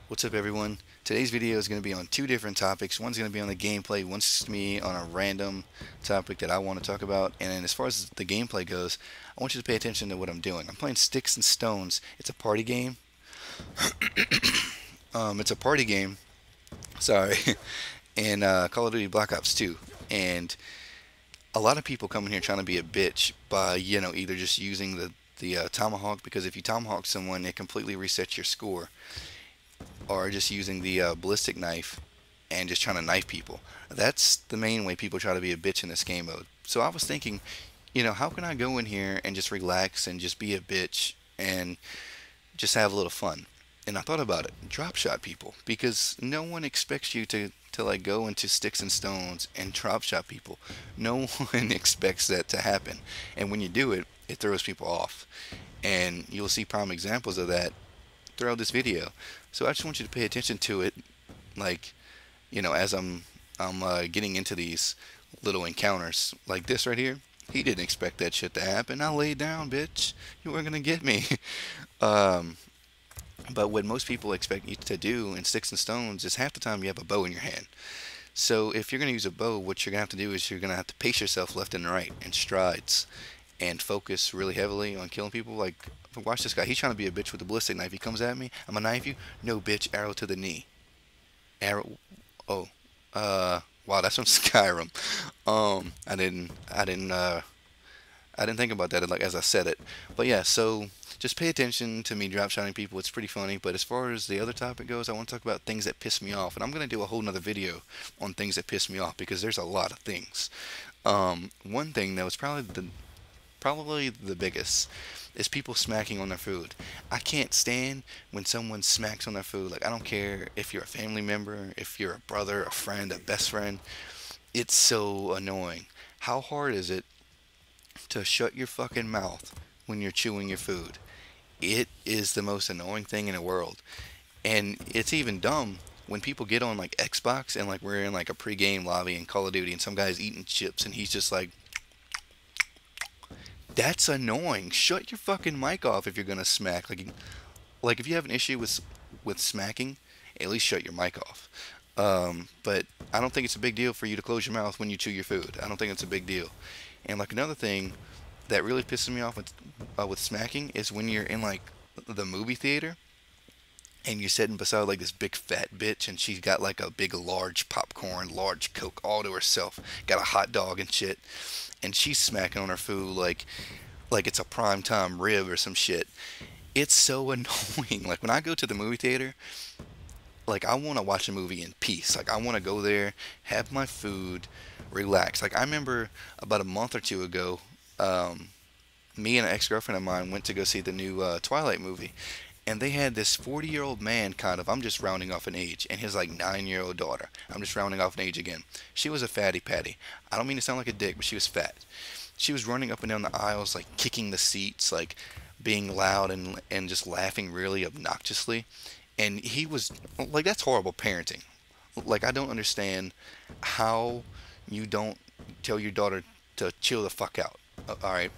What's up, everyone? Today's video is going to be on two different topics. One's going to be on the gameplay, one's going to be on a random topic that I want to talk about. And as far as the gameplay goes, I want you to pay attention to what I'm doing. I'm playing Sticks and Stones. It's a party game. It's a party game. Sorry. And Call of Duty Black Ops 2. And a lot of people come in here trying to be a bitch by, either just using the tomahawk, because if you tomahawk someone, it completely resets your score, or just using the ballistic knife and just trying to knife people. That's the main way people try to be a bitch in this game mode. So I was thinking, how can I go in here and just relax and just be a bitch and just have a little fun? And I thought about it, drop shot people, because no one expects you to like go into Sticks and Stones and drop shot people. No one expects that to happen. And when you do it, it throws people off. And you'll see prime examples of that throughout this video. So I just want you to pay attention to it, like, as I'm getting into these little encounters like this right here. He didn't expect that shit to happen. I laid down, bitch. You weren't gonna get me. um, but what most people expect you to do in Sticks and Stones is half the time you have a bow in your hand. So if you're gonna use a bow, what you're gonna have to do is you're gonna have to pace yourself left and right in strides and focus really heavily on killing people. Like, watch this guy. He's trying to be a bitch with a ballistic knife. He comes at me. I'm gonna knife you. No, bitch. Arrow to the knee. Arrow. Oh. Wow. That's from Skyrim. I didn't think about that like as I said it. But yeah. So just pay attention to me drop shotting people. It's pretty funny. But as far as the other topic goes, I want to talk about things that piss me off, and I'm gonna do a whole nother video on things that piss me off because there's a lot of things. One thing that was probably the biggest is people smacking on their food. I can't stand when someone smacks on their food. Like, I don't care if you're a family member, if you're a brother, a friend, a best friend. It's so annoying. How hard is it to shut your fucking mouth when you're chewing your food? It is the most annoying thing in the world. And it's even dumb when people get on like Xbox and like we're in like a pre-game lobby in Call of Duty and some guy's eating chips and he's just like, that's annoying. Shut your fucking mic off if you're gonna smack. Like if you have an issue with smacking, at least shut your mic off. But I don't think it's a big deal for you to close your mouth when you chew your food. I don't think it's a big deal. And like another thing that really pisses me off with smacking is when you're in like the movie theater and you're sitting beside like this big fat bitch and she's got like a big large popcorn, large Coke all to herself, got a hot dog and shit, and she's smacking on her food like it's a prime time rib or some shit. It's so annoying. Like when I go to the movie theater, like I want to watch a movie in peace. Like I want to go there, have my food, relax. Like I remember about a month or two ago, me and an ex-girlfriend of mine went to go see the new Twilight movie, and they had this 40-year-old man, kind of, I'm just rounding off an age, and his like 9-year-old daughter. I'm just rounding off an age again. She was a fatty patty. I don't mean to sound like a dick, but she was fat. She was running up and down the aisles, like kicking the seats, like being loud and just laughing really obnoxiously. And he was like, that's horrible parenting. Like I don't understand how you don't tell your daughter to chill the fuck out. All right.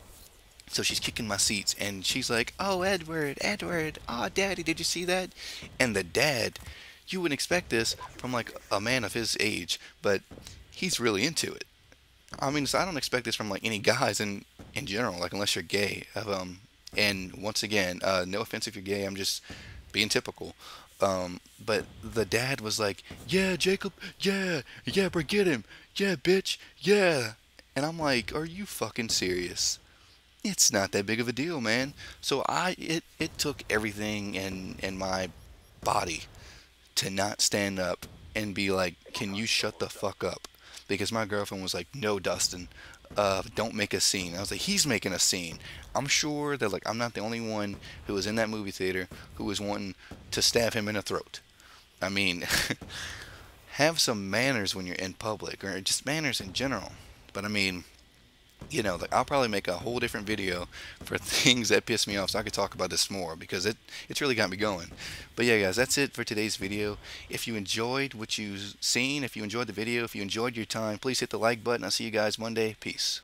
So she's kicking my seats, and she's like, "Oh, Edward, Edward, oh, Daddy, did you see that?" And the dad, you wouldn't expect this from like a man of his age, but he's really into it. I mean, so I don't expect this from like any guys in general, like unless you're gay. And once again, no offense if you're gay, I'm just being typical. But the dad was like, "Yeah, Jacob, yeah, yeah, bro, get him, yeah, bitch, yeah," and I'm like, "Are you fucking serious?" It's not that big of a deal, man. So it took everything in my body to not stand up and be like, "Can you shut the fuck up?" Because my girlfriend was like, "No, Dustin, don't make a scene." I was like, "He's making a scene." I'm sure that like I'm not the only one who was in that movie theater who was wanting to stab him in the throat. I mean, have some manners when you're in public, or just manners in general. But I mean, like I'll probably make a whole different video for things that piss me off so I could talk about this more because it's really got me going. But yeah, guys, that's it for today's video. If you enjoyed what you've seen, if you enjoyed the video, if you enjoyed your time, please hit the like button. I'll see you guys Monday. Peace.